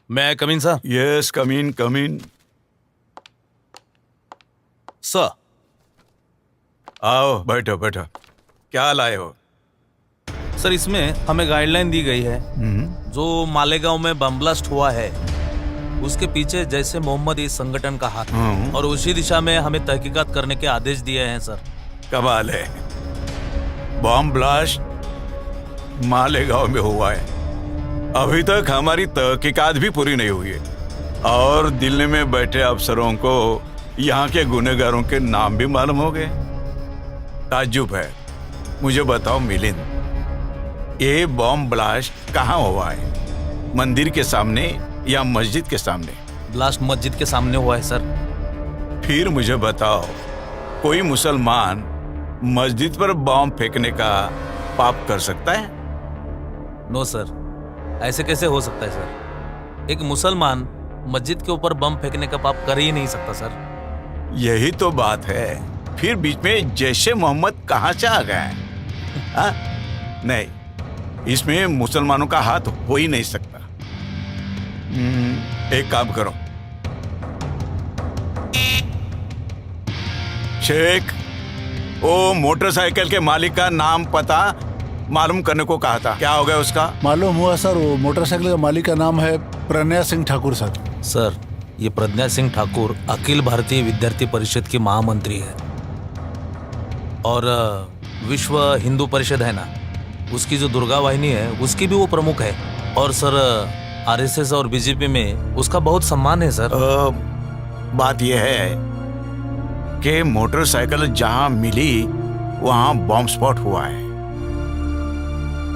May I come in, sir? Yes, come in, come in. Sir, आओ बैठो बैठो। क्या लाए हो? सर इसमें हमें गाइडलाइन दी गई है जो मालेगांव में बम ब्लास्ट हुआ है उसके पीछे जैसे मोहम्मद इस संगठन का हाथ है और उसी दिशा में हमें तहकीकात करने के आदेश दिए हैं सर। कमाल है, बॉम्ब ब्लास्ट मालेगांव में हुआ है। अभी तक हमारी तहकीकात भी पूरी नहीं हुई है और दिल्ली में बैठे अफसरों को यहाँ के गुनहगारों के नाम भी मालूम हो गए। ताज्जुब है। मुझे बताओ मिलिंद, ये बॉम्ब ब्लास्ट कहाँ हुआ है? मंदिर के सामने या मस्जिद के सामने? ब्लास्ट मस्जिद के सामने हुआ है सर। फिर मुझे बताओ, कोई मुसलमान मस्जिद पर बॉम्ब फेंकने का पाप कर सकता है? नो सर, ऐसे कैसे हो सकता है सर? एक मुसलमान मस्जिद के ऊपर बम फेंकने का पाप कर ही नहीं सकता सर। यही तो बात है। फिर बीच में जैशे मोहम्मद कहाँ से आ गए? नहीं, इसमें मुसलमानों का हाथ हो ही नहीं सकता। एक काम करो, शेख, वो मोटरसाइकिल के मालिक का नाम पता मालूम करने को कहा था, क्या हो गया उसका? मालूम हुआ सर, वो मोटरसाइकिल का मालिक का नाम है प्रज्ञा सिंह ठाकुर सर। सर, ये प्रज्ञा सिंह ठाकुर अखिल भारतीय विद्यार्थी परिषद की महामंत्री है और विश्व हिंदू परिषद है ना, उसकी जो दुर्गा वाहिनी है उसकी भी वो प्रमुख है। और सर आरएसएस और बीजेपी में उसका बहुत सम्मान है सर। बात यह है कि मोटरसाइकिल जहां मिली वहां बॉम्ब स्पॉट हुआ है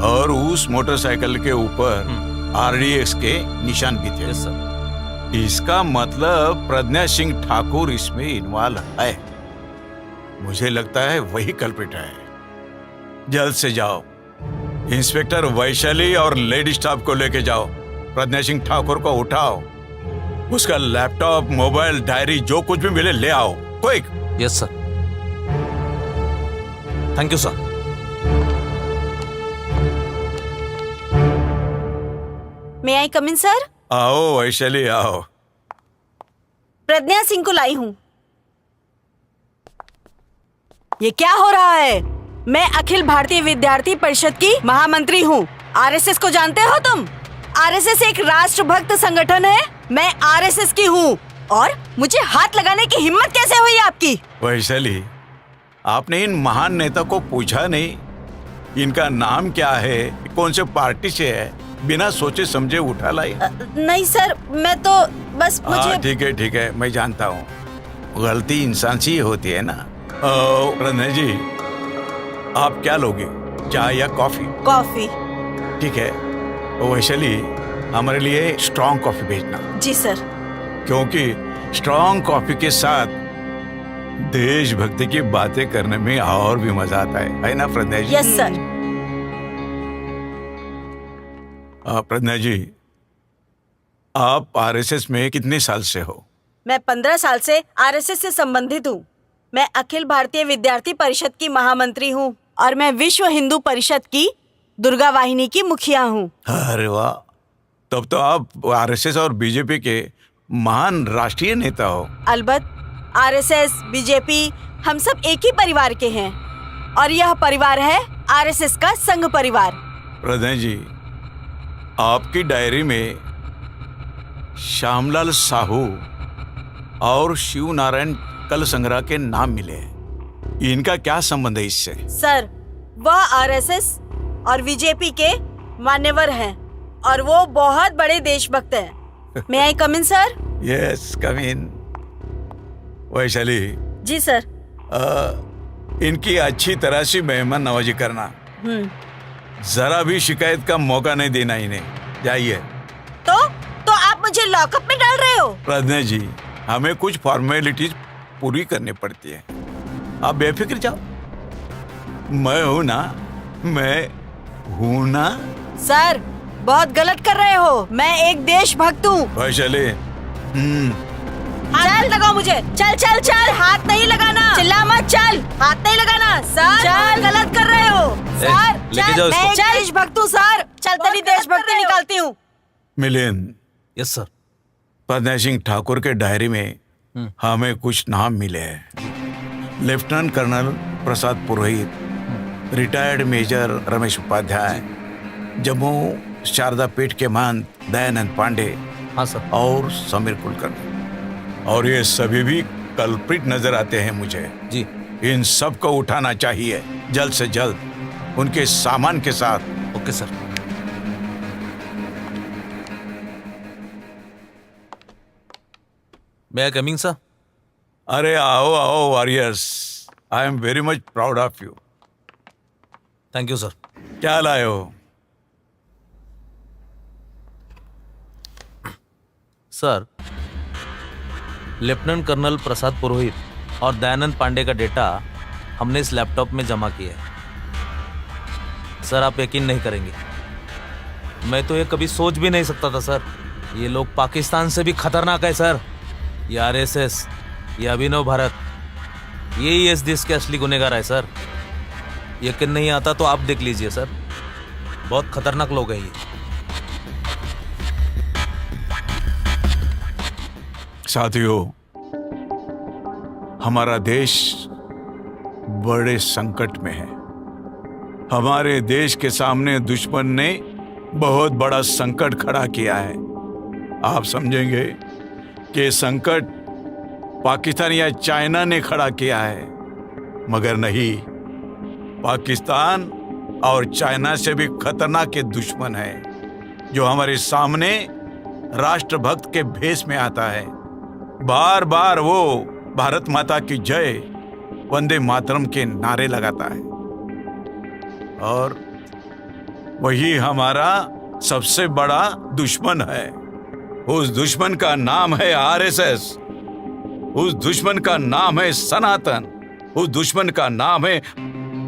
और उस मोटरसाइकिल के ऊपर आरडीएक्स के निशान भी थे। Yes sir. इसका मतलब प्रज्ञा सिंह ठाकुर इसमें इन्वॉल्व है। मुझे लगता है वही कल्प्रिट है। जल्द से जाओ, इंस्पेक्टर वैशाली और लेडी स्टाफ को लेके जाओ। प्रज्ञा सिंह ठाकुर को उठाओ, उसका लैपटॉप, मोबाइल, डायरी जो कुछ भी मिले ले आओ, quick. Yes sir, thank you sir. May I come in sir? आओ वैशाली आओ। प्रज्ञा सिंह को लाई हूँ। ये क्या हो रहा है? मैं अखिल भारतीय विद्यार्थी परिषद की महामंत्री हूँ। आरएसएस को जानते हो तुम? आरएसएस एक राष्ट्रभक्त संगठन है। मैं आरएसएस की हूँ और मुझे हाथ लगाने की हिम्मत कैसे हुई आपकी? वैशाली, आपने इन महान नेता को पूछा नहीं इनका नाम क्या है, कौन से पार्टी से है? बिना सोचे समझे उठा लाई। नहीं सर, मैं तो बस मुझे। ठीक है, मैं जानता हूँ, गलती इंसान से ही होती है ना। प्रज्ञा जी, आप क्या लोगे, चाय या कॉफी? कॉफी। ठीक है, वैशाली हमारे लिए स्ट्रॉन्ग कॉफी भेजना। जी सर। क्योंकि स्ट्रॉन्ग कॉफी के साथ देशभक्ति की बातें करने में और भी मजा आता है ना प्रज्ञा जी? Yes sir. प्रज्ञा जी, आप आरएसएस में कितने साल से हो? मैं 15 साल से आरएसएस से संबंधित हूँ। मैं अखिल भारतीय विद्यार्थी परिषद की महामंत्री हूँ और मैं विश्व हिंदू परिषद की दुर्गा वाहिनी की मुखिया हूँ। अरे वाह, तब तो आप आरएसएस और बीजेपी के महान राष्ट्रीय नेता हो। अलबत्त, आरएसएस, बीजेपी हम सब एक ही परिवार के हैं और यह परिवार है आरएसएस का संघ परिवार। प्रज्ञा जी, आपकी डायरी में श्यामलाल साहू और शिव नारायण कल संग्रह के नाम मिले हैं। इनका क्या संबंध है इससे? सर, वह आरएसएस और बीजेपी के मान्यवर हैं और वो बहुत बड़े देशभक्त हैं। मे आई कम in sir? Yes, come in. Vaishali ji sir. इनकी अच्छी तरह से मेहमान नवाजी करना। जरा भी शिकायत का मौका नहीं देना इन्हें। जाइए। तो आप मुझे लॉकअप में डाल रहे हो? प्रज्ञा जी, हमें कुछ फॉर्मेलिटीज पूरी करनी पड़ती है, आप बेफिक्र जाओ। मैं हूँ ना। सर, बहुत गलत कर रहे हो। मैं एक देशभक्त हूँ। वैशाली, हाथ लगाओ मुझे। चल, हाथ नहीं लगाना। चिल्ला मत, चल, हाथ नहीं लगाना। सर, चल, गलत कर रहे हो। सर, लेके जाओ मैं एक देशभक्त हूँ सर। चल, तेरी देशभक्ति निकालती हूँ। Milind, yes sir. प्रज्ञा सिंह ठाकुर के डायरी में हमें कुछ नाम मिले हैं। Lieutenant colonel Prasad Purohit, retired major Ramesh Upadhyay, Jammu Sharda Peeth के महंत दयानंद पांडे, हाँ सर। और समीर कुलकर्णी। और ये सभी भी कल्प्रिट नजर आते हैं मुझे। जी। इन सब को उठाना चाहिए जल्द से जल्द, उनके सामान के साथ। Okay sir. May I coming sir? अरे आओ आओ warriors, I am very much proud of you. Thank you sir. क्या लाए हो? सर, लेफ्टिनेंट कर्नल प्रसाद पुरोहित और दयानंद पांडे का डेटा हमने इस लैपटॉप में जमा किया है। सर, आप यकीन नहीं करेंगे, मैं तो ये कभी सोच भी नहीं सकता था सर। ये लोग पाकिस्तान से भी खतरनाक है सर। ये आरएसएस, ये अभिनव भारत, यही इस देश के असली गुनहगार है सर। यकीन नहीं आता तो आप देख लीजिए सर, बहुत खतरनाक लोग हैं ये। साथियों, हमारा देश बड़े संकट में है। हमारे देश के सामने दुश्मन ने बहुत बड़ा संकट खड़ा किया है। आप समझेंगे कि संकट पाकिस्तान या चाइना ने खड़ा किया है, मगर नहीं, पाकिस्तान और चाइना से भी खतरनाक के दुश्मन है जो हमारे सामने राष्ट्रभक्त के भेष में आता है। बार बार वो भारत माता की जय, वंदे मातरम के नारे लगाता है, और वही हमारा सबसे बड़ा दुश्मन है। उस दुश्मन का नाम है आरएसएस, उस दुश्मन का नाम है सनातन, उस दुश्मन का नाम है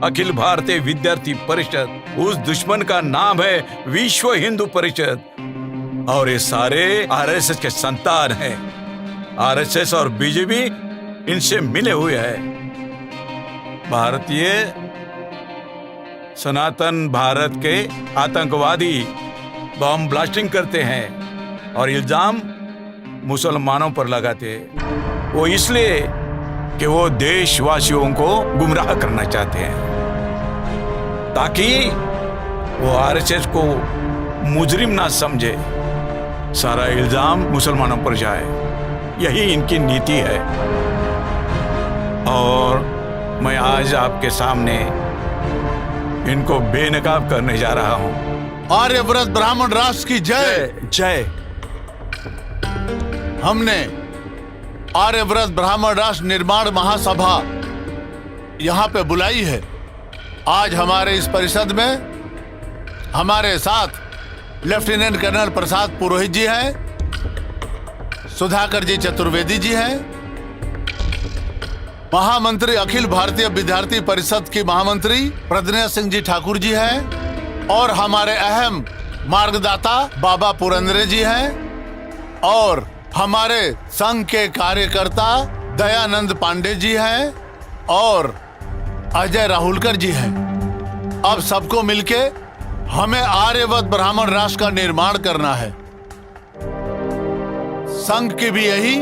अखिल भारतीय विद्यार्थी परिषद, उस दुश्मन का नाम है विश्व हिंदू परिषद। और ये सारे आरएसएस के संतान हैं। आरएसएस और बीजेपी इनसे मिले हुए हैं। भारतीय सनातन भारत के आतंकवादी बम ब्लास्टिंग करते हैं और इल्जाम मुसलमानों पर लगाते हैं। वो इसलिए कि वो देशवासियों को गुमराह करना चाहते हैं, ताकि वो आरएसएस को मुजरिम ना समझे, सारा इल्जाम मुसलमानों पर जाए। यही इनकी नीति है। और मैं आज आपके सामने इनको बेनकाब करने जा रहा हूं। आर्यव्रत ब्राह्मण राष्ट्र की जय जय। हमने आर्यव्रत ब्राह्मण राष्ट्र निर्माण महासभा यहाँ पे बुलाई है। आज हमारे इस परिषद में हमारे साथ लेफ्टिनेंट कर्नल प्रसाद पुरोहित जी हैं, सुधाकर जी चतुर्वेदी जी हैं, महामंत्री अखिल भारतीय विद्यार्थी परिषद की महामंत्री प्रज्ञा सिंह जी ठाकुर जी हैं, और हमारे अहम मार्गदाता बाबा पुरंदरे जी हैं, और हमारे संघ के कार्यकर्ता दयानंद पांडे जी हैं, और अजय राहुलकर जी हैं। अब सबको मिलके हमें आर्यवत ब्राह्मण राष्ट्र का निर्माण करना है। संघ की भी यही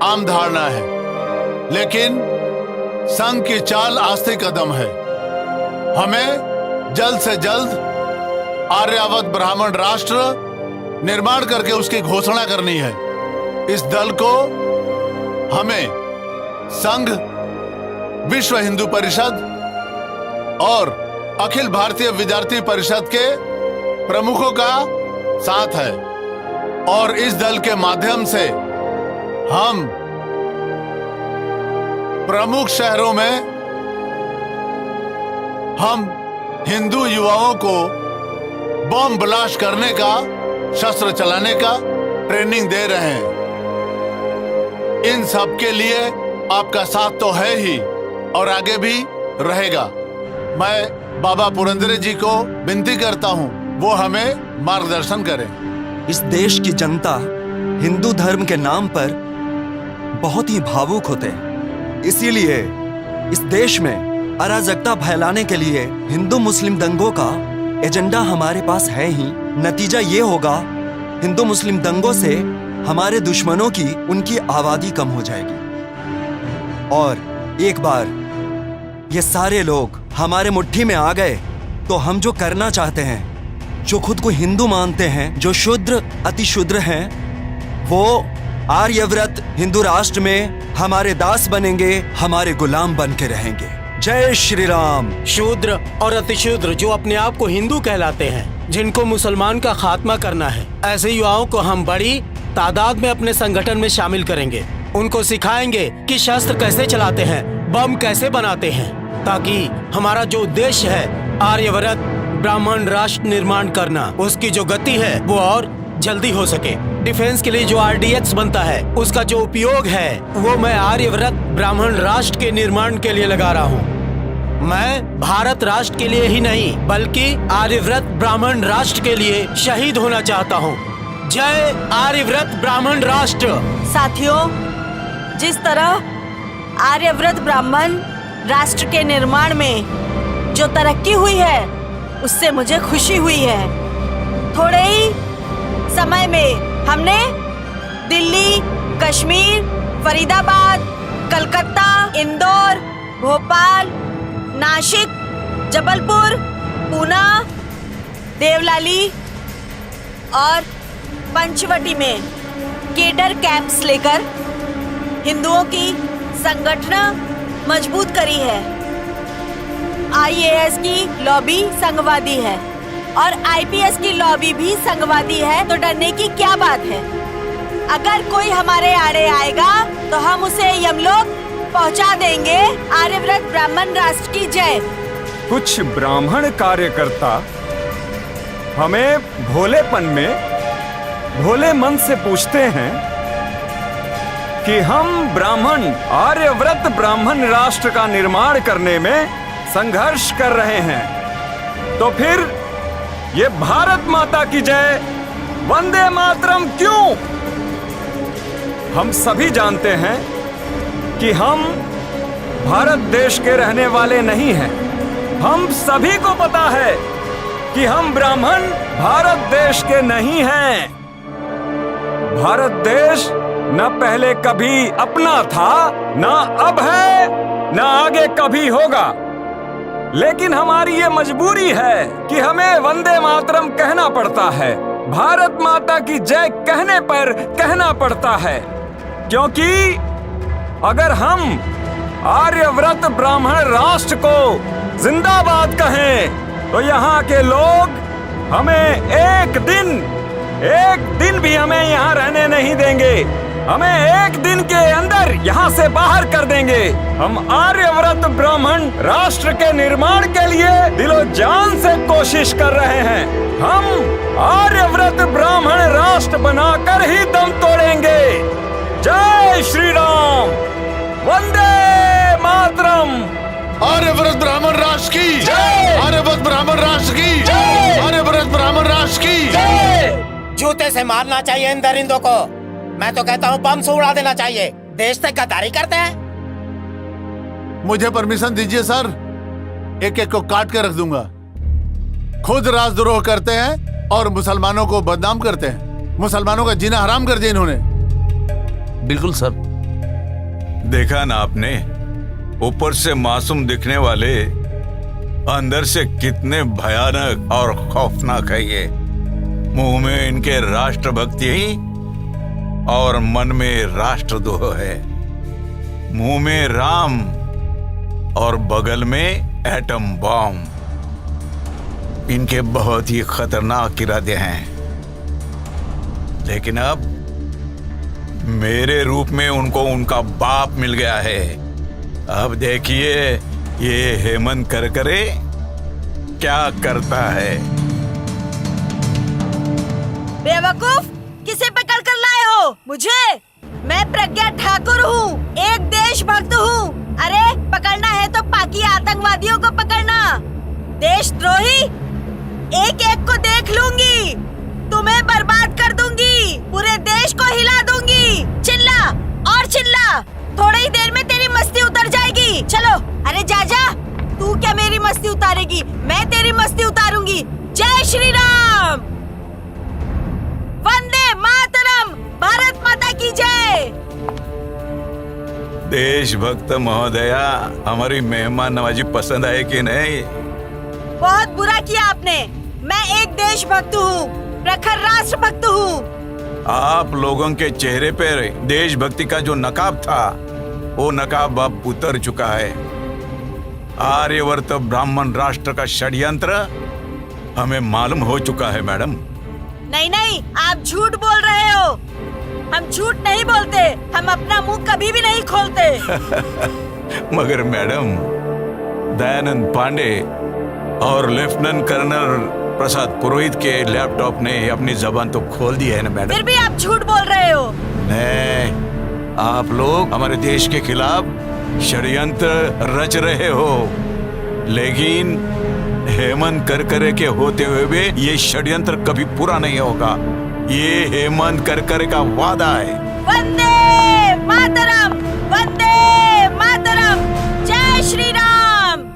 आम धारणा है, लेकिन संघ की चाल आस्ते कदम है। हमें जल्द से जल्द आर्यावत ब्राह्मण राष्ट्र निर्माण करके उसकी घोषणा करनी है। इस दल को हमें संघ, विश्व हिंदू परिषद और अखिल भारतीय विद्यार्थी परिषद के प्रमुखों का साथ है, और इस दल के माध्यम से हम प्रमुख शहरों में हम हिंदू युवाओं को बम ब्लास्ट करने का, शस्त्र चलाने का ट्रेनिंग दे रहे हैं। इन सब के लिए आपका साथ तो है ही और आगे भी रहेगा। मैं बाबा पुरंदरे जी को विनती करता हूं, वो हमें मार्गदर्शन करें। इस देश की जनता हिंदू धर्म के नाम पर बहुत ही भावुक होते हैं, इसीलिए इस देश में अराजकता फैलाने के लिए हिंदू मुस्लिम दंगों का एजेंडा हमारे पास है ही। नतीजा ये होगा हिंदू मुस्लिम दंगों से हमारे दुश्मनों की उनकी आबादी कम हो जाएगी और एक बार ये सारे लोग हमारे मुट्ठी में आ गए तो हम जो करना चाहते हैं, जो खुद को हिंदू मानते हैं, जो शुद्र अति शुद्र हैं, वो आर्यव्रत हिंदू राष्ट्र में हमारे दास बनेंगे, हमारे गुलाम बन के रहेंगे। जय श्री राम। शूद्र और अतिशूद्र जो अपने आप को हिंदू कहलाते हैं, जिनको मुसलमान का खात्मा करना है, ऐसे युवाओं को हम बड़ी तादाद में अपने संगठन में शामिल करेंगे। उनको सिखाएंगे कि शस्त्र कैसे चलाते हैं, बम कैसे बनाते हैं, ताकि हमारा जो उद्देश्य है आर्यव्रत ब्राह्मण राष्ट्र निर्माण करना, उसकी जो गति है वो और जल्दी हो सके। डिफेंस के लिए जो RDX बनता है, उसका जो उपयोग है वो मैं आर्यव्रत ब्राह्मण राष्ट्र के निर्माण के लिए लगा रहा हूँ। मैं भारत राष्ट्र के लिए ही नहीं बल्कि आर्यव्रत ब्राह्मण राष्ट्र के लिए शहीद होना चाहता हूँ। जय आर्यव्रत ब्राह्मण राष्ट्र। साथियों, जिस तरह आर्यव्रत ब्राह्मण राष्ट्र के निर्माण में जो तरक्की हुई है, उससे मुझे खुशी हुई है। थोड़े ही समय में हमने दिल्ली, कश्मीर, फरीदाबाद, कलकत्ता, इंदौर, भोपाल, नासिक, जबलपुर, पूना, देवलाली और पंचवटी में केडर कैंप्स लेकर हिंदुओं की संगठन मजबूत करी है। IAS की लॉबी संघवादी है और IPS की लॉबी भी संघवादी है, तो डरने की क्या बात है। अगर कोई हमारे आड़े आएगा तो हम उसे यमलोक पहुंचा देंगे। आर्यव्रत ब्राह्मण राष्ट्र की जय। कुछ ब्राह्मण कार्यकर्ता हमें भोलेपन में भोले मन से पूछते हैं कि हम ब्राह्मण आर्यव्रत ब्राह्मण राष्ट्र का निर्माण करने में संघर्ष कर रहे हैं, तो फिर ये भारत माता की जय वंदे मातरम क्यों? हम सभी जानते हैं कि हम भारत देश के रहने वाले नहीं हैं। हम सभी को पता है कि हम ब्राह्मण भारत देश के नहीं हैं। भारत देश न पहले कभी अपना था, न अब है, न आगे कभी होगा। लेकिन हमारी ये मजबूरी है कि हमें वंदे मातरम कहना पड़ता है, भारत माता की जय कहने पर कहना पड़ता है, क्योंकि अगर हम आर्यव्रत ब्राह्मण राष्ट्र को जिंदाबाद कहें तो यहाँ के लोग हमें एक दिन भी हमें यहाँ रहने नहीं देंगे। हमें एक दिन के अंदर यहाँ से बाहर कर देंगे। हम आर्यव्रत ब्राह्मण राष्ट्र के निर्माण के लिए दिलो जान से कोशिश कर रहे हैं। हम आर्यव्रत ब्राह्मण राष्ट्र बनाकर ही दम तोड़ेंगे। जय श्री राम, वंदे मातरम। आर्यव्रत ब्राह्मण राष्ट्र की जय। आर्यव्रत ब्राह्मण राष्ट्र की जय। आर्यव्रत ब्राह्मण राष्ट्र की जय। जूते से मारना चाहिए इन दरिंदों को। मैं तो कहता हूँ बम से उड़ा देना चाहिए। देश से गद्दारी करते हैं। मुझे परमिशन दीजिए सर, एक एक को काट के रख दूंगा। खुद राजद्रोह करते हैं और मुसलमानों को बदनाम करते हैं। मुसलमानों का जीना हराम कर दिया इन्होंने। बिल्कुल सर। देखा ना आपने, ऊपर से मासूम दिखने वाले अंदर से कितने भयानक और खौफनाक है ये। मुंह में इनके राष्ट्रभक्ति और मन में राष्ट्रद्रोह है। मुंह में राम और बगल में एटम बॉम्ब। इनके बहुत ही खतरनाक इरादे हैं। लेकिन अब मेरे रूप में उनको उनका बाप मिल गया है। अब देखिए ये हेमंत करकरे क्या करता है। बेवकूफ, किसे पकड़ कर लाए हो मुझे? मैं प्रज्ञा ठाकुर हूँ, एक देशभक्त हूँ। अरे पकड़ना है तो पाकी आतंकवादियों को पकड़ना। देशद्रोही एक एक को देख लूंगी, तुम्हें बर्बाद कर दूंगी, पूरे देश को हिला दूंगी। चिल्ला और चिल्ला, थोड़ी ही देर में तेरी मस्ती उतर जाएगी। चलो, अरे जा जा। तू क्या मेरी मस्ती उतारेगी? मैं तेरी मस्ती उतारूंगी। जय श्री राम, वंदे देशभक्त महोदया, हमारी मेहमान नवाजी पसंद आए कि नहीं? बहुत बुरा किया आपने। मैं एक देशभक्त हूँ, प्रखर राष्ट्रभक्त हूँ। आप लोगों के चेहरे पर देशभक्ति का जो नकाब था, वो नकाब अब उतर चुका है। आर्यवर्त ब्राह्मण राष्ट्र का षड्यंत्र हमें मालूम हो चुका है मैडम। नहीं नहीं, आप झूठ बोल रहे हो। हम झूठ नहीं बोलते, हम अपना मुंह कभी भी नहीं खोलते। मगर मैडम, दयानंद पांडे और लेफ्टिनेंट कर्नल प्रसाद पुरोहित के लैपटॉप ने अपनी जबान तो खोल दी है ना मैडम। फिर भी आप झूठ बोल रहे हो। नहीं, आप लोग हमारे देश के खिलाफ षड्यंत्र रच रहे हो, लेकिन हेमंत करकरे के होते हुए भी ये षड्यंत्र कभी पूरा नहीं होगा। ये हेमंत करकरे का वादा है। वंदे मातरम, वंदे मातरम, जय Shri Ram.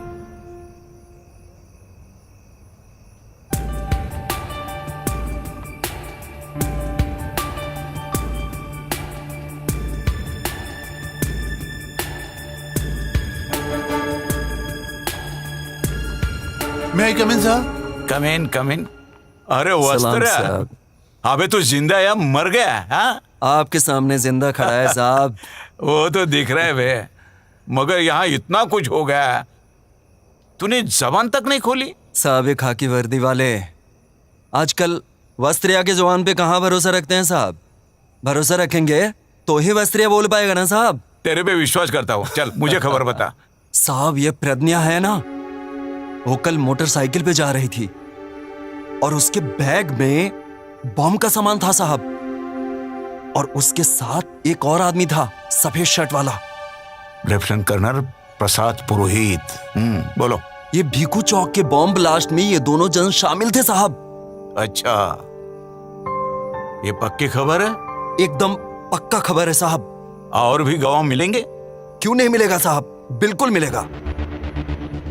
May I come in, sir? कम इन। अरे वस्त्र, अबे तू जिंदा या मर गया? हाँ, आपके सामने जिंदा खड़ा है साहब। वो तो दिख रहा है बे, मगर यहाँ इतना कुछ हो गया, तूने जबान तक नहीं खोली। साहब ये खाकी वर्दी वाले आजकल वस्त्रिया के जवान पे कहाँ भरोसा रखते हैं साहब? भरोसा रखेंगे तो ही वस्त्रिया बोल पाएगा ना साहब। तेरे पे विश्वास करता हूँ, चल मुझे खबर बता। साहब ये प्रज्ञा है ना, वो कल मोटरसाइकिल पे जा रही थी और उसके बैग में बम का सामान था साहब, और उसके साथ एक और आदमी था, सफेद शर्ट वाला। लेफ्टिनेंट कर्नल प्रसाद पुरोहित। बोलो। ये भीखू चौक के बॉम्ब ब्लास्ट में ये दोनों जन शामिल थे साहब। अच्छा, ये पक्की खबर है? एकदम पक्का खबर है साहब। और भी गवाह मिलेंगे? क्यों नहीं मिलेगा साहब, बिल्कुल मिलेगा।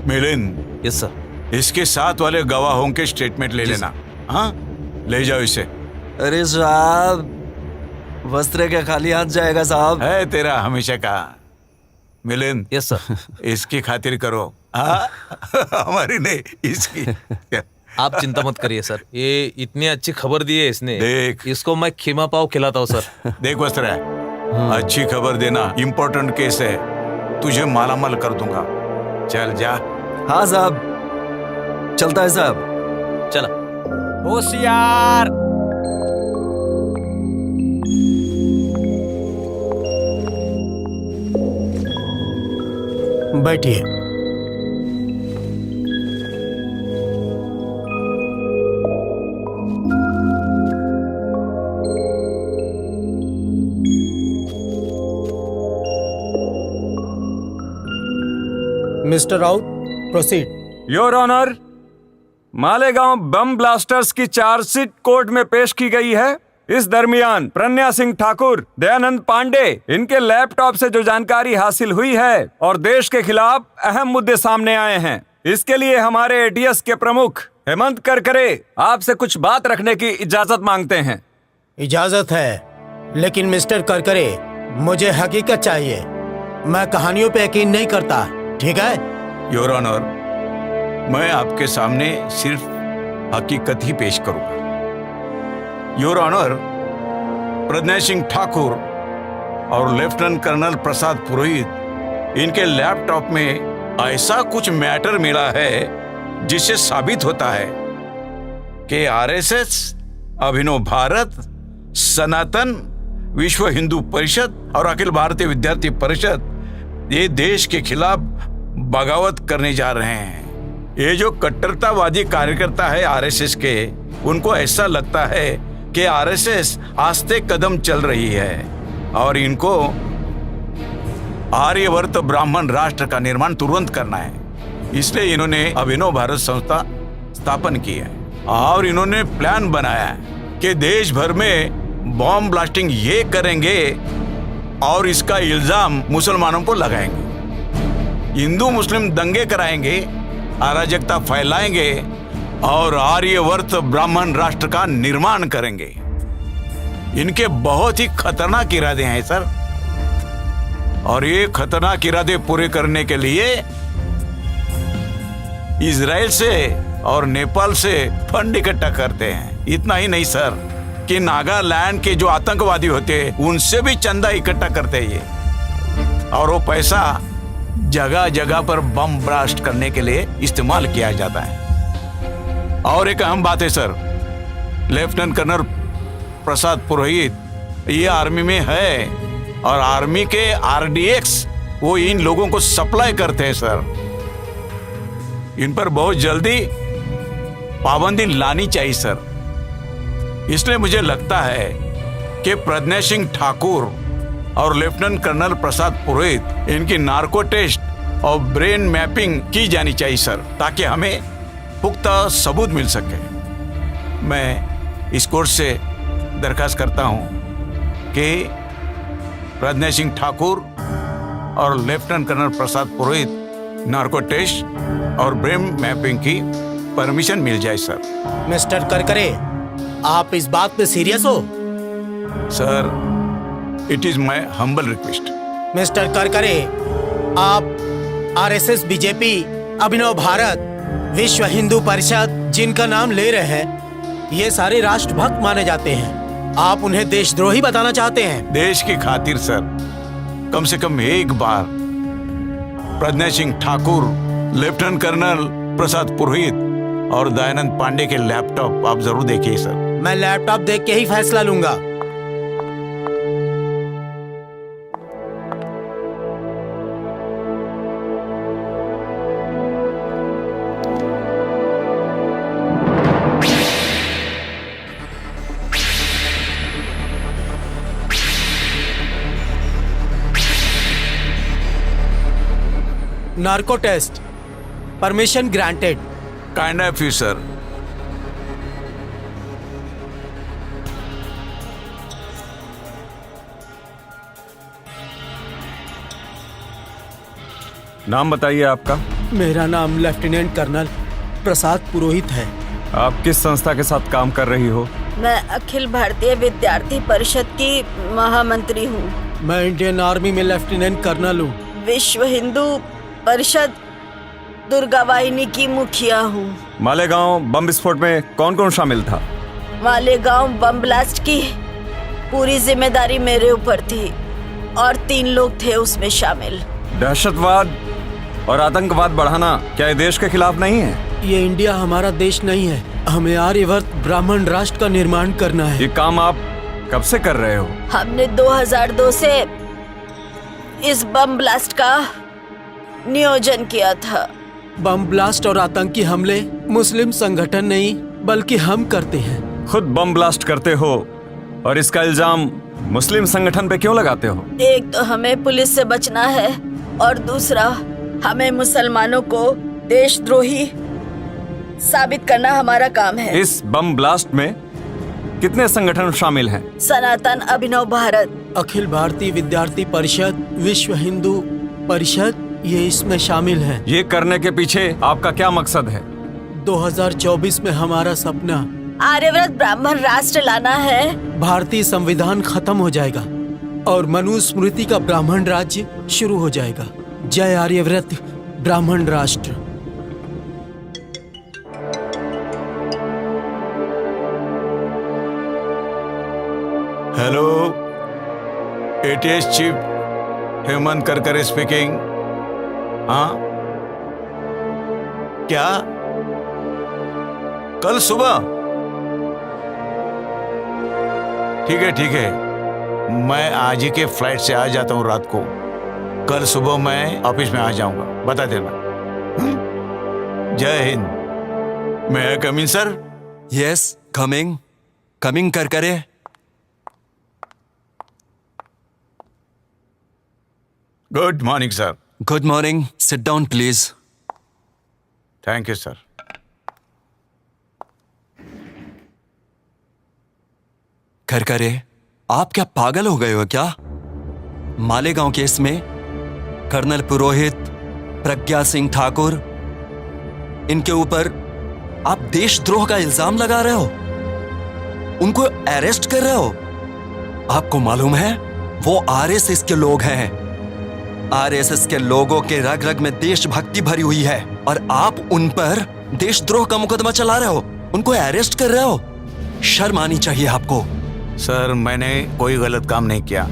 Milind, yes sir. इसके साथ वाले गवाहों के स्टेटमेंट ले लेना। हाँ, ले जाओ इसे। अरे साहब, वस्त्र के खाली हाथ जाएगा साहब। है तेरा हमेशा का। Milind, yes sir. इसकी खातिर करो। हाँ? हमारी नहीं, इसकी। आप चिंता मत करिए सर, ये इतनी अच्छी खबर दी है इसने। देख, इसको मैं खीमा पाव खिलाता हूँ सर। देख वस्त्र, अच्छी खबर देना, इम्पोर्टेंट केस है, तुझे मालामाल कर दूंगा। चल जा। हाँ साहब, चलता है साहब। चला। होशियार। बैठिए। Mister Raut, proceed. Your honour, Malegaon bomb blasters की चार्जशीट कोर्ट में पेश की गई है। इस दरमियान प्रज्ञा सिंह ठाकुर, दयानंद पांडे, इनके लैपटॉप से जो जानकारी हासिल हुई है और देश के खिलाफ अहम मुद्दे सामने आए हैं, इसके लिए हमारे एटीएस के प्रमुख हेमंत करकरे आपसे कुछ बात रखने की इजाजत मांगते हैं। इजाजत है, लेकिन मिस्टर करकरे, मुझे हकीकत चाहिए। मैं कहानियों पे यकीन नहीं करता, ठीक है? योर ऑनर, मैं आपके सामने सिर्फ हकीकत ही पेश करूंगा। योर ऑनर, प्रज्ञा सिंह ठाकुर और लेफ्टिनेंट कर्नल प्रसाद पुरोहित, इनके लैपटॉप में ऐसा कुछ मैटर मिला है जिससे साबित होता है कि आरएसएस, अभिनव भारत, सनातन, विश्व हिंदू परिषद और अखिल भारतीय विद्यार्थी परिषद ये देश के खिलाफ बगावत करने जा रहे हैं। ये जो कट्टरतावादी कार्यकर्ता है आरएसएस के, उनको ऐसा लगता है कि आरएसएस आस्ते कदम चल रही है और इनको आर्यवर्त ब्राह्मण राष्ट्र का निर्माण तुरंत करना है। इसलिए इन्होंने अभिनव भारत संस्था स्थापन की है और इन्होंने प्लान बनाया है कि देश भर में बॉम्ब ब्लास्टिंग ये करेंगे और इसका इल्जाम मुसलमानों को लगाएंगे। हिंदू मुस्लिम दंगे कराएंगे, अराजकता फैलाएंगे और आर्यवर्त ब्राह्मण राष्ट्र का निर्माण करेंगे। इनके बहुत ही खतरनाक इरादे हैं सर। और ये खतरनाक इरादे पूरे करने के लिए इजराइल से और नेपाल से फंड इकट्ठा करते हैं। इतना ही नहीं सर, कि नागालैंड के जो आतंकवादी होते हैं उनसे भी चंदा इकट्ठा करते हैं ये, और वो पैसा जगह जगह पर बम ब्लास्ट करने के लिए इस्तेमाल किया जाता है। और एक अहम बात है सर, लेफ्टिनेंट कर्नल प्रसाद पुरोहित ये आर्मी में है, और आर्मी के आरडीएक्स वो इन लोगों को सप्लाई करते हैं सर। इन पर बहुत जल्दी पाबंदी लानी चाहिए सर। इसलिए मुझे लगता है कि प्रज्ञा सिंह ठाकुर और लेफ्टिनेंट कर्नल प्रसाद पुरोहित इनकी नार्को टेस्ट और ब्रेन मैपिंग की जानी चाहिए सर, ताकि हमें पुख्ता सबूत मिल सके। मैं इस कोर्ट से दरखास्त करता हूं कि प्रज्ञा सिंह ठाकुर और लेफ्टिनेंट कर्नल प्रसाद पुरोहित नार्को टेस्ट और ब्रेन मैपिंग की परमिशन मिल जाए सर। मिस्टर करकरे, आप इस बात पे सीरियस हो? Sir, it is my humble request. Mister Karkare, आप आरएसएस, बीजेपी, अभिनव भारत, विश्व हिंदू परिषद जिनका नाम ले रहे हैं, ये सारे राष्ट्रभक्त माने जाते हैं। आप उन्हें देशद्रोही बताना चाहते हैं? देश की खातिर सर, कम से कम एक बार प्रज्ञा सिंह ठाकुर, लेफ्टिनेंट कर्नल प्रसाद पुरोहित और दयानंद पांडे के लैपटॉप आप जरूर देखिए सर। मैं लैपटॉप देख के ही फैसला लूंगा। Narco test permission granted. Kind of you sir. नाम बताइए आपका। मेरा नाम लेफ्टिनेंट कर्नल प्रसाद पुरोहित है। आप किस संस्था के साथ काम कर रही हो? मैं अखिल भारतीय विद्यार्थी परिषद की महामंत्री हूँ। मैं इंडियन आर्मी में लेफ्टिनेंट कर्नल हूँ। विश्व हिंदू परिषद दुर्गा वाहिनी की मुखिया हूँ। मालेगांव बम विस्फोट में कौन कौन शामिल था? मालेगांव बम ब्लास्ट की पूरी जिम्मेदारी मेरे ऊपर थी और 3 लोग थे उसमें शामिल। दहशतवाद और आतंकवाद बढ़ाना क्या ये देश के खिलाफ नहीं है? ये इंडिया हमारा देश नहीं है। हमें आर्यवर्त ब्राह्मण राष्ट्र का निर्माण करना है। ये काम आप कब से कर रहे हो? हमने 2002 से इस बम ब्लास्ट का नियोजन किया था। बम ब्लास्ट और आतंकी हमले मुस्लिम संगठन नहीं बल्कि हम करते हैं। खुद बम ब्लास्ट करते हो और इसका इल्जाम मुस्लिम संगठन पे क्यों लगाते हो? एक तो हमें पुलिस से बचना है और दूसरा हमें मुसलमानों को देशद्रोही साबित करना हमारा काम है। इस बम ब्लास्ट में कितने संगठन शामिल हैं? सनातन, अभिनव भारत, अखिल भारतीय विद्यार्थी परिषद, विश्व हिंदू परिषद, ये इसमें शामिल हैं। ये करने के पीछे आपका क्या मकसद है? 2024 में हमारा सपना आर्यव्रत ब्राह्मण राष्ट्र लाना है। भारतीय संविधान खत्म हो जाएगा और मनुस्मृति का ब्राह्मण राज्य शुरू हो जाएगा। जय आर्यव्रत ब्राह्मण राष्ट्र। Hello, ATS chief Hemant Karkare speaking. हाँ, क्या कल सुबह? ठीक है, मैं आज ही के फ्लाइट से आ जाता हूँ रात को। कल सुबह मैं ऑफिस में आ जाऊंगा, बता देना। जय Hind. May I come in sir? Yes, coming Karkare. Good morning sir. Good morning, sit down please. Thank you sir. Karkare, आप क्या पागल हो गए हो क्या? मालेगांव केस में कर्नल पुरोहित, प्रज्ञा सिंह ठाकुर, इनके ऊपर आप देशद्रोह का इल्जाम लगा रहे हो, उनको अरेस्ट कर रहे हो। आपको मालूम है वो आरएसएस के लोग हैं आरएसएस के लोगों के रग रग में देशभक्ति भरी हुई है और आप उन पर देशद्रोह का मुकदमा चला रहे हो, उनको अरेस्ट कर रहे हो। शर्म आनी चाहिए आपको। सर, मैंने कोई गलत काम नहीं किया।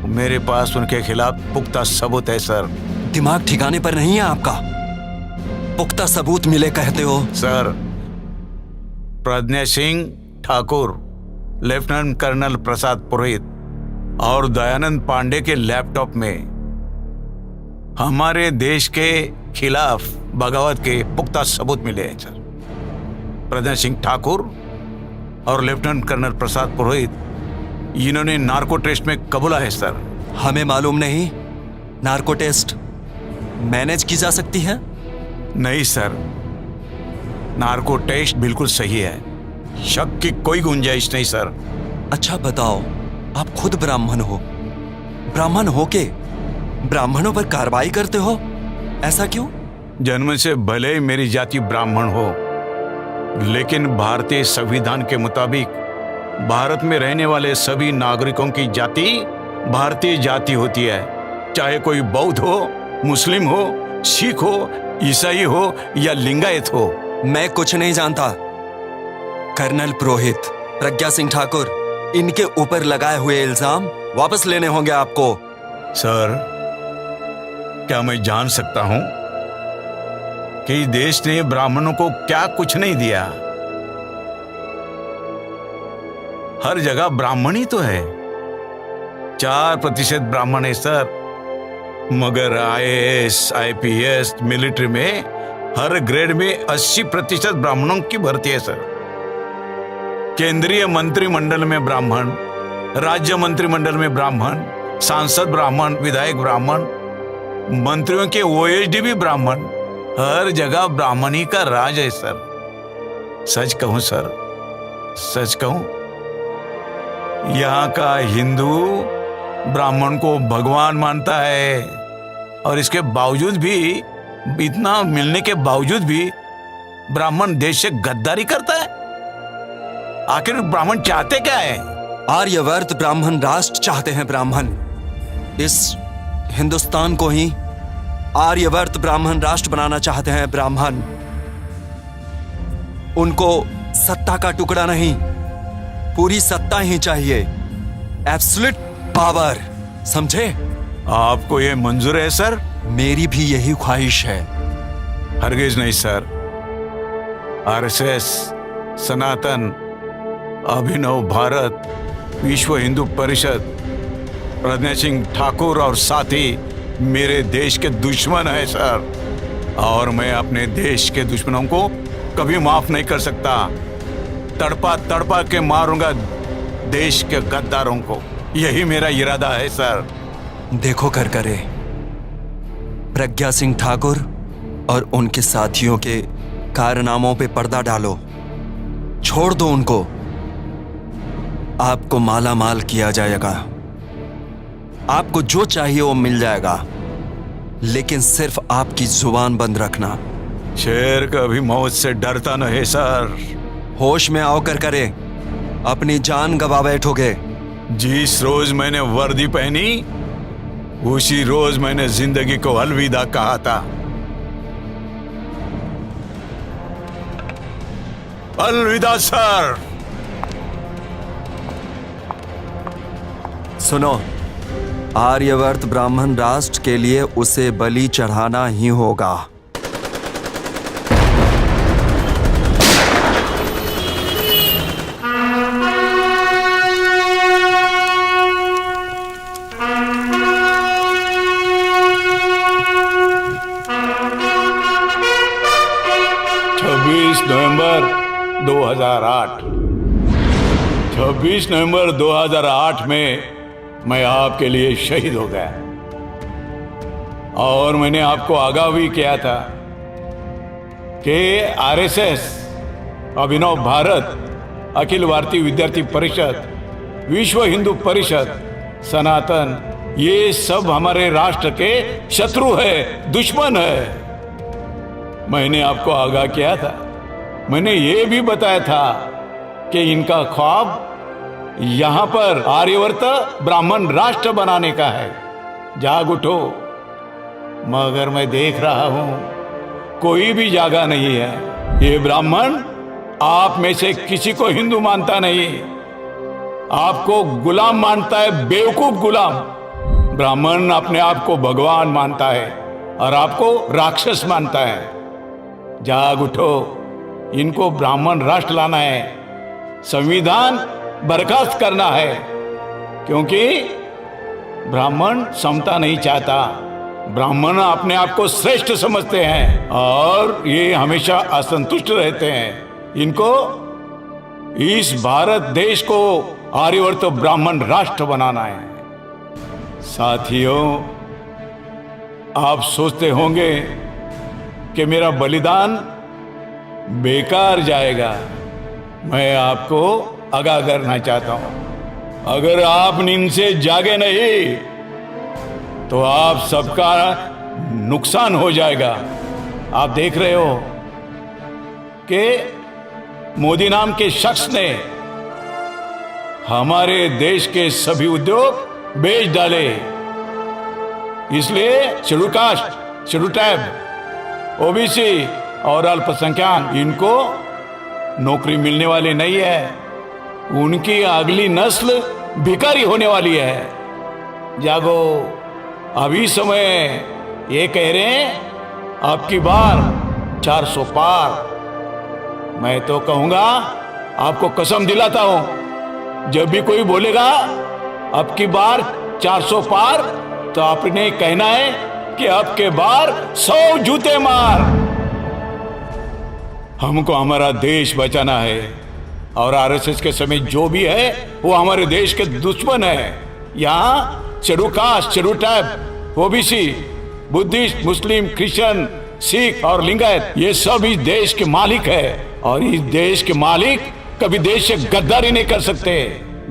मेरे पास उनके खिलाफ पुख्ता सबूत है सर। दिमाग ठिकाने पर नहीं है आपका? पुख्ता सबूत मिले कहते हो? Sir, Pragya Singh Thakur, lieutenant colonel Prasad पुरोहित और दयानंद पांडे के लैपटॉप में हमारे देश के खिलाफ बगावत के पुख्ता सबूत मिले हैं सर। प्रज्ञा सिंह ठाकुर और लेफ्टिनेंट कर्नल प्रसाद पुरोहित, इन्होंने नार्को टेस्ट में कबूला है सर। हमें मालूम नहीं नार्को टेस्ट मैनेज की जा सकती है? नहीं सर, नार्को टेस्ट बिल्कुल सही है, शक की कोई गुंजाइश नहीं सर। अच्छा बताओ, आप खुद ब्राह्मण हो, ब्राह्मण हो के ब्राह्मणों पर कार्रवाई करते हो, ऐसा क्यों? जन्म से भले ही मेरी जाति ब्राह्मण हो, लेकिन भारतीय संविधान के मुताबिक भारत में रहने वाले सभी नागरिकों की जाति भारतीय जाति होती है, चाहे कोई बौद्ध हो, मुस्लिम हो, सिख हो, ईसाई हो या लिंगायत हो। मैं कुछ नहीं जानता। कर्नल पुरोहित, प्रज्ञा सिंह ठाकुर, इनके ऊपर लगाए हुए इल्जाम वापस लेने होंगे आपको। सर, क्या मैं जान सकता हूं कि देश ने ब्राह्मणों को क्या कुछ नहीं दिया? हर जगह ब्राह्मण ही तो है। 4% ब्राह्मण है सर, मगर IAS, IPS, मिलिट्री में हर ग्रेड में 80% ब्राह्मणों की भर्ती है सर। केंद्रीय मंत्रिमंडल में ब्राह्मण, राज्य मंत्रिमंडल में ब्राह्मण, सांसद ब्राह्मण, विधायक ब्राह्मण, मंत्रियों के OSD भी ब्राह्मण, हर जगह ब्राह्मणी का राज है सर। सच कहूं सर, सच कहूं, यहाँ का हिंदू ब्राह्मण को भगवान मानता है और इसके बावजूद भी, इतना मिलने के बावजूद भी ब्राह्मण देश से गद्दारी करता है। आखिर ब्राह्मण चाहते क्या है? आर्यवर्त ब्राह्मण राष्ट्र चाहते हैं। ब्राह्मण इस हिंदुस्तान को ही आर्यवर्त ब्राह्मण राष्ट्र बनाना चाहते हैं। ब्राह्मण उनको सत्ता का टुकड़ा नहीं, पूरी सत्ता ही चाहिए, एब्सोल्यूट पावर, समझे? आपको ये मंजूर है सर? मेरी भी यही ख्वाहिश है। हरगिज नहीं सर। RSS, सनातन, अभिनव भारत, विश्व हिंदू परिषद, प्रज्ञा सिंह ठाकुर और साथी मेरे देश के दुश्मन है सर, और मैं अपने देश के दुश्मनों को कभी माफ नहीं कर सकता। तड़पा तड़पा के मारूंगा देश के गद्दारों को, यही मेरा इरादा है सर। देखो कर करे, प्रज्ञा सिंह ठाकुर और उनके साथियों के कारनामों पे पर्दा डालो, छोड़ दो उनको। आपको माला माल किया जाएगा, आपको जो चाहिए वो मिल जाएगा, लेकिन सिर्फ आपकी जुबान बंद रखना। शेर कभी मौत से डरता नहीं सर। होश में आओ कर करे, अपनी जान गवा बैठोगे। जिस रोज मैंने वर्दी पहनी उसी रोज मैंने जिंदगी को अलविदा कहा था। अलविदा सर। सुनो, आर्यवर्त ब्राह्मण राष्ट्र के लिए उसे बलि चढ़ाना ही होगा। नवंबर 2008 26 नवंबर 2008 में मैं आपके लिए शहीद हो गया, और मैंने आपको आगाह भी किया था कि RSS, अभिनव भारत, अखिल भारतीय विद्यार्थी परिषद, विश्व हिंदू परिषद, सनातन, ये सब हमारे राष्ट्र के शत्रु है, दुश्मन है। मैंने आपको आगाह किया था, मैंने ये भी बताया था कि इनका ख्वाब यहां पर आर्यवर्त ब्राह्मण राष्ट्र बनाने का है, जाग उठो। मगर मैं देख रहा हूं कोई भी जागा नहीं है। ये ब्राह्मण आप में से किसी को हिंदू मानता नहीं, आपको गुलाम मानता है, बेवकूफ गुलाम। ब्राह्मण अपने आप को भगवान मानता है और आपको राक्षस मानता है। जाग उठो, इनको ब्राह्मण राष्ट्र लाना है, संविधान बर्खास्त करना है, क्योंकि ब्राह्मण समता नहीं चाहता। ब्राह्मण अपने आप को श्रेष्ठ समझते हैं और ये हमेशा असंतुष्ट रहते हैं। इनको इस भारत देश को आर्यवर्त ब्राह्मण राष्ट्र बनाना है। साथियों, आप सोचते होंगे कि मेरा बलिदान बेकार जाएगा। मैं आपको आगाह करना चाहता हूं, अगर आप नींद से जागे नहीं तो आप सबका नुकसान हो जाएगा। आप देख रहे हो कि मोदी नाम के शख्स ने हमारे देश के सभी उद्योग बेच डाले। इसलिए schedule caste, schedule tribe, OBC और अल्पसंख्यक इनको नौकरी मिलने वाली नहीं है। उनकी अगली नस्ल भिखारी होने वाली है। जागो, अभी समय ये कह रहे हैं अब की बार 400 पार। मैं तो कहूंगा, आपको कसम दिलाता हूं, जब भी कोई बोलेगा अब की बार 400 पार, तो आपने कहना है कि अब के बार 100 जूते मार। हमको हमारा देश बचाना है और आरएसएस के समय जो भी है वो हमारे देश के दुश्मन है। यहाँ schedule caste, schedule tribe, OBC, Buddhist, Muslim, Christian, Sikh और लिंगायत, ये सब इस देश के मालिक है और इस देश के मालिक कभी देश से गद्दारी नहीं कर सकते।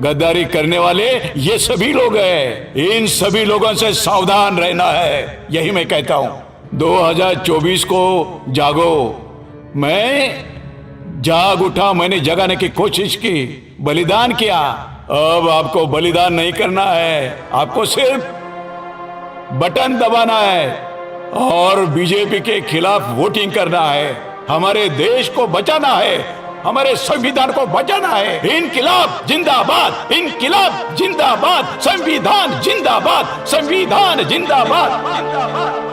गद्दारी करने वाले ये सभी लोग हैं। इन सभी लोगों से सावधान रहना है, यही मैं कहता हूं। 2024 को जागो। मैं जाग उठा, मैंने जगाने की कोशिश की, बलिदान किया। अब आपको बलिदान नहीं करना है, आपको सिर्फ बटन दबाना है और बीजेपी के खिलाफ वोटिंग करना है। हमारे देश को बचाना है, हमारे संविधान को बचाना है। इनकिलाब जिंदाबाद, इनकिलाब जिंदाबाद, संविधान जिंदाबाद, संविधान जिंदाबाद, जिंदाबाद।